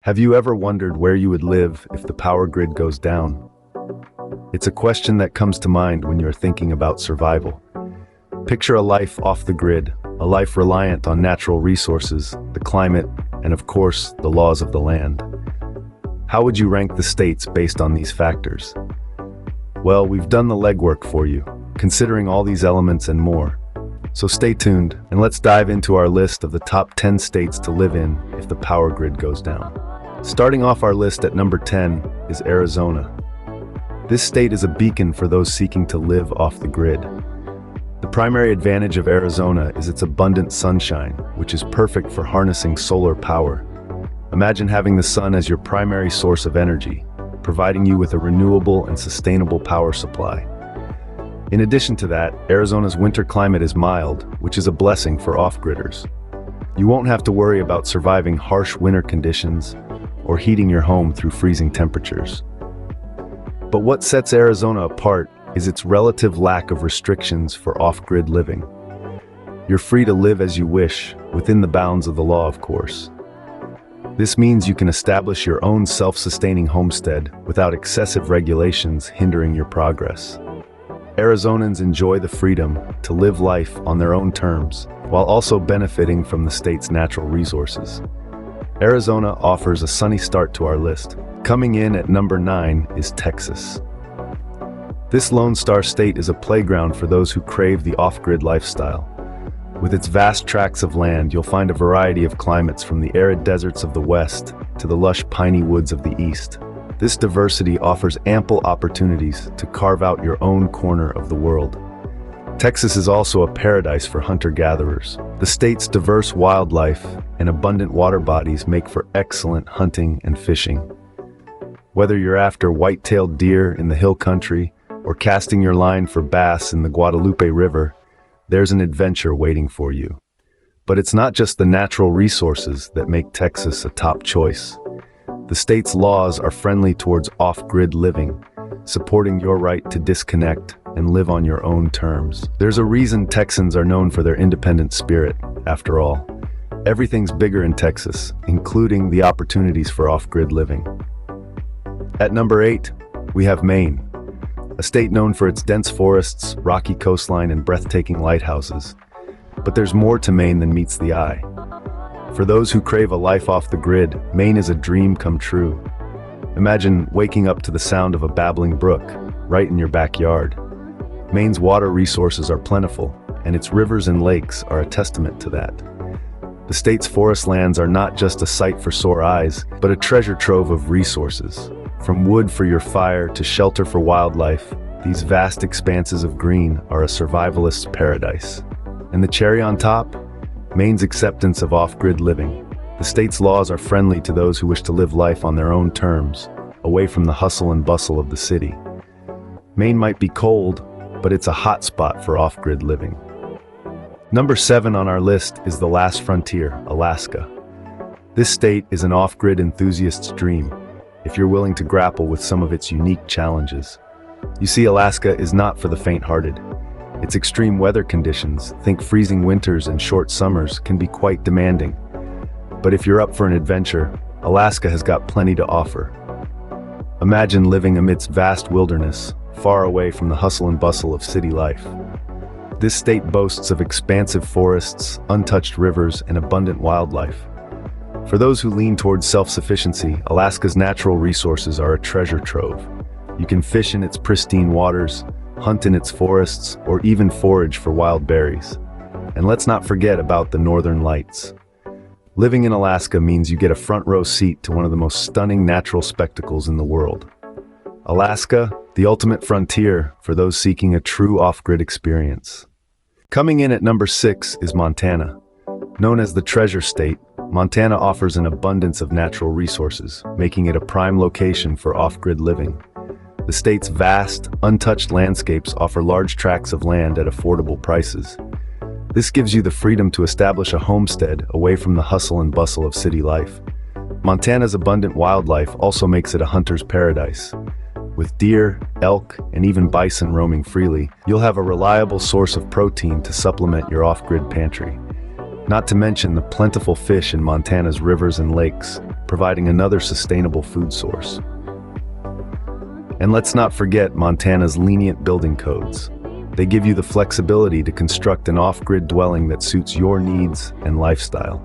Have you ever wondered where you would live if the power grid goes down? It's a question that comes to mind when you're thinking about survival. Picture a life off the grid, a life reliant on natural resources, the climate, and of course, the laws of the land. How would you rank the states based on these factors? Well, we've done the legwork for you, considering all these elements and more. So stay tuned, and let's dive into our list of the top 10 states to live in if the power grid goes down. Starting off our list at number 10 is Arizona. This state is a beacon for those seeking to live off the grid. The primary advantage of Arizona is its abundant sunshine, which is perfect for harnessing solar power. Imagine having the sun as your primary source of energy, providing you with a renewable and sustainable power supply. In addition to that, Arizona's winter climate is mild, which is a blessing for off-gridders. You won't have to worry about surviving harsh winter conditions or heating your home through freezing temperatures. But what sets Arizona apart is its relative lack of restrictions for off-grid living. You're free to live as you wish, within the bounds of the law, of course. This means you can establish your own self-sustaining homestead without excessive regulations hindering your progress. Arizonans enjoy the freedom to live life on their own terms, while also benefiting from the state's natural resources. Arizona offers a sunny start to our list. Coming in at number 9 is Texas. This Lone Star state is a playground for those who crave the off-grid lifestyle. With its vast tracts of land, you'll find a variety of climates from the arid deserts of the west to the lush piney woods of the east. This diversity offers ample opportunities to carve out your own corner of the world. Texas is also a paradise for hunter-gatherers. The state's diverse wildlife and abundant water bodies make for excellent hunting and fishing. Whether you're after white-tailed deer in the hill country or casting your line for bass in the Guadalupe River, there's an adventure waiting for you. But it's not just the natural resources that make Texas a top choice. The state's laws are friendly towards off-grid living, supporting your right to disconnect and live on your own terms. There's a reason Texans are known for their independent spirit, after all. Everything's bigger in Texas, including the opportunities for off-grid living. At number 8, we have Maine, a state known for its dense forests, rocky coastline, and breathtaking lighthouses. But there's more to Maine than meets the eye. For those who crave a life off the grid, Maine is a dream come true. Imagine waking up to the sound of a babbling brook, right in your backyard. Maine's water resources are plentiful, and its rivers and lakes are a testament to that. The state's forest lands are not just a sight for sore eyes, but a treasure trove of resources. From wood for your fire to shelter for wildlife, these vast expanses of green are a survivalist's paradise. And the cherry on top? Maine's acceptance of off-grid living. The state's laws are friendly to those who wish to live life on their own terms, away from the hustle and bustle of the city. Maine might be cold, but it's a hot spot for off-grid living. Number 7 on our list is the last frontier, Alaska. This state is an off-grid enthusiast's dream, if you're willing to grapple with some of its unique challenges. You see, Alaska is not for the faint-hearted. Its extreme weather conditions, think freezing winters and short summers, can be quite demanding. But if you're up for an adventure, Alaska has got plenty to offer. Imagine living amidst vast wilderness, far away from the hustle and bustle of city life. This state boasts of expansive forests, untouched rivers, and abundant wildlife. For those who lean towards self-sufficiency, Alaska's natural resources are a treasure trove. You can fish in its pristine waters, hunt in its forests, or even forage for wild berries. And let's not forget about the Northern Lights. Living in Alaska means you get a front row seat to one of the most stunning natural spectacles in the world. Alaska, the ultimate frontier for those seeking a true off-grid experience. Coming in at number 6 is Montana. Known as the Treasure State, Montana offers an abundance of natural resources, making it a prime location for off-grid living. The state's vast, untouched landscapes offer large tracts of land at affordable prices. This gives you the freedom to establish a homestead away from the hustle and bustle of city life. Montana's abundant wildlife also makes it a hunter's paradise. With deer, elk, and even bison roaming freely, you'll have a reliable source of protein to supplement your off-grid pantry. Not to mention the plentiful fish in Montana's rivers and lakes. providing another sustainable food source. And let's not forget Montana's lenient building codes. They give you the flexibility to construct an off-grid dwelling that suits your needs and lifestyle.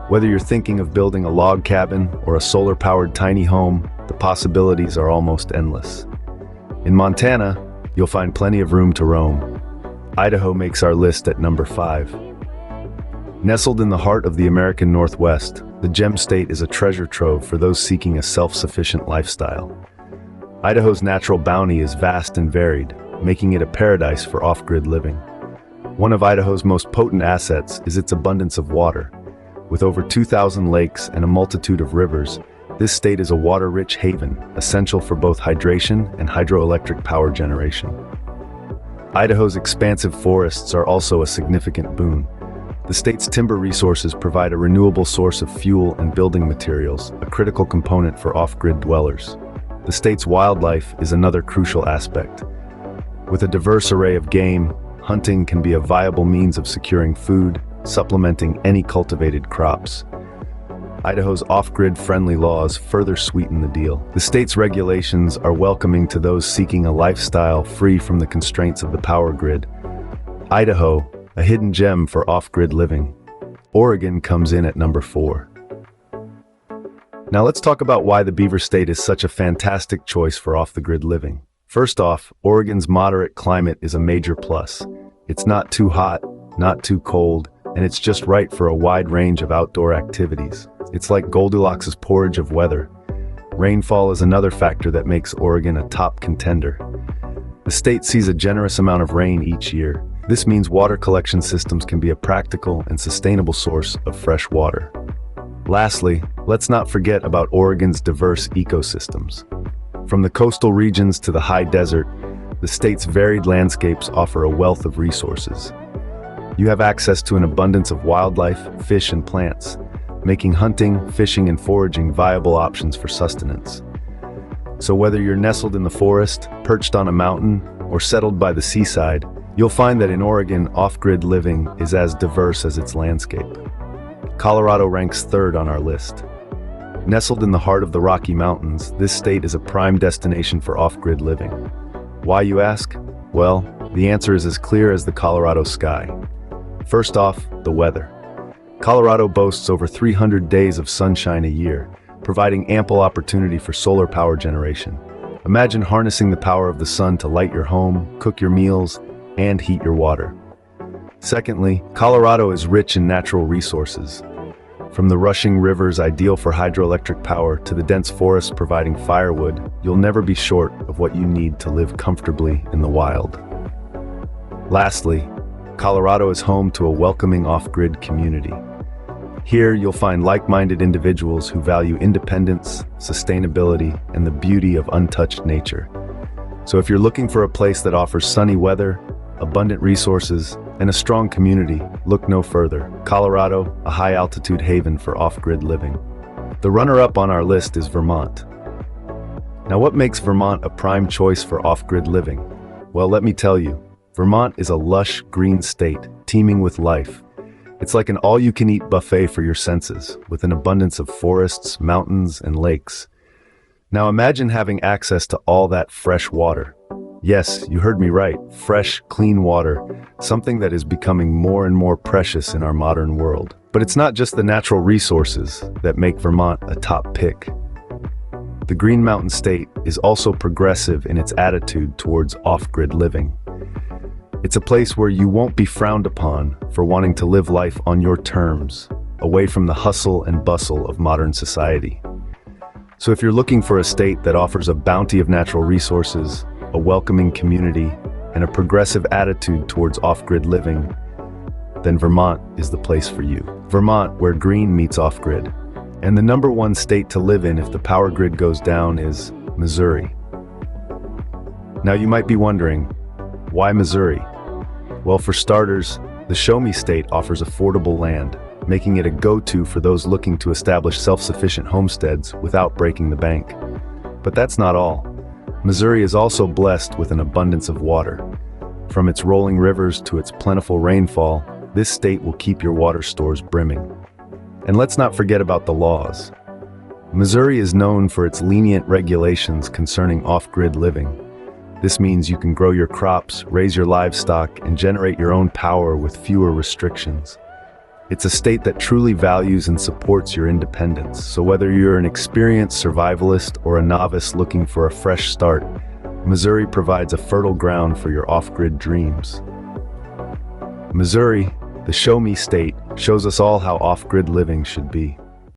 Whether you're thinking of building a log cabin or a solar-powered tiny home, the possibilities are almost endless. In Montana, you'll find plenty of room to roam. Idaho makes our list at number 5. Nestled in the heart of the American Northwest, the Gem State is a treasure trove for those seeking a self-sufficient lifestyle. Idaho's natural bounty is vast and varied, making it a paradise for off-grid living. One of Idaho's most potent assets is its abundance of water. With over 2,000 lakes and a multitude of rivers, this state is a water-rich haven, essential for both hydration and hydroelectric power generation. Idaho's expansive forests are also a significant boon. The state's timber resources provide a renewable source of fuel and building materials, a critical component for off-grid dwellers. The state's wildlife is another crucial aspect. With a diverse array of game, hunting can be a viable means of securing food, supplementing any cultivated crops. Idaho's off-grid friendly laws further sweeten the deal. The state's regulations are welcoming to those seeking a lifestyle free from the constraints of the power grid. Idaho, a hidden gem for off-grid living. Oregon comes in at number 4. Now let's talk about why the Beaver State is such a fantastic choice for off-the-grid living. First off, Oregon's moderate climate is a major plus. It's not too hot, not too cold, and it's just right for a wide range of outdoor activities. It's like Goldilocks' porridge of weather. Rainfall is another factor that makes Oregon a top contender. The state sees a generous amount of rain each year. This means water collection systems can be a practical and sustainable source of fresh water. Lastly, let's not forget about Oregon's diverse ecosystems. From the coastal regions to the high desert, the state's varied landscapes offer a wealth of resources. You have access to an abundance of wildlife, fish, and plants, making hunting, fishing, and foraging viable options for sustenance. So whether you're nestled in the forest, perched on a mountain, or settled by the seaside, you'll find that in Oregon, off-grid living is as diverse as its landscape. Colorado ranks 3rd on our list. Nestled in the heart of the Rocky Mountains, this state is a prime destination for off-grid living. Why, you ask? Well, the answer is as clear as the Colorado sky. First off, the weather. Colorado boasts over 300 days of sunshine a year, providing ample opportunity for solar power generation. Imagine harnessing the power of the sun to light your home, cook your meals, and heat your water. Secondly, Colorado is rich in natural resources. From the rushing rivers ideal for hydroelectric power to the dense forests providing firewood, you'll never be short of what you need to live comfortably in the wild. Lastly, Colorado is home to a welcoming off-grid community. Here, you'll find like-minded individuals who value independence, sustainability, and the beauty of untouched nature. So if you're looking for a place that offers sunny weather, abundant resources, and a strong community, look no further. Colorado, a high-altitude haven for off-grid living. The runner-up on our list is Vermont. Now, what makes Vermont a prime choice for off-grid living? Well, let me tell you, Vermont is a lush, green state, teeming with life. It's like an all-you-can-eat buffet for your senses, with an abundance of forests, mountains, and lakes. Now imagine having access to all that fresh water. Yes, you heard me right, fresh, clean water, something that is becoming more and more precious in our modern world. But it's not just the natural resources that make Vermont a top pick. The Green Mountain State is also progressive in its attitude towards off-grid living. It's a place where you won't be frowned upon for wanting to live life on your terms, away from the hustle and bustle of modern society. So if you're looking for a state that offers a bounty of natural resources, a welcoming community, and a progressive attitude towards off-grid living, then Vermont is the place for you. Vermont, where green meets off-grid. And the number 1 state to live in if the power grid goes down is Missouri. Now you might be wondering, why Missouri? Well, for starters, the Show Me State offers affordable land, making it a go-to for those looking to establish self-sufficient homesteads without breaking the bank. But that's not all. Missouri is also blessed with an abundance of water. From its rolling rivers to its plentiful rainfall, this state will keep your water stores brimming. And let's not forget about the laws. Missouri is known for its lenient regulations concerning off-grid living. This means you can grow your crops, raise your livestock, and generate your own power with fewer restrictions. It's a state that truly values and supports your independence, so whether you're an experienced survivalist or a novice looking for a fresh start, Missouri provides a fertile ground for your off-grid dreams. Missouri, the show-me state, shows us all how off-grid living should be.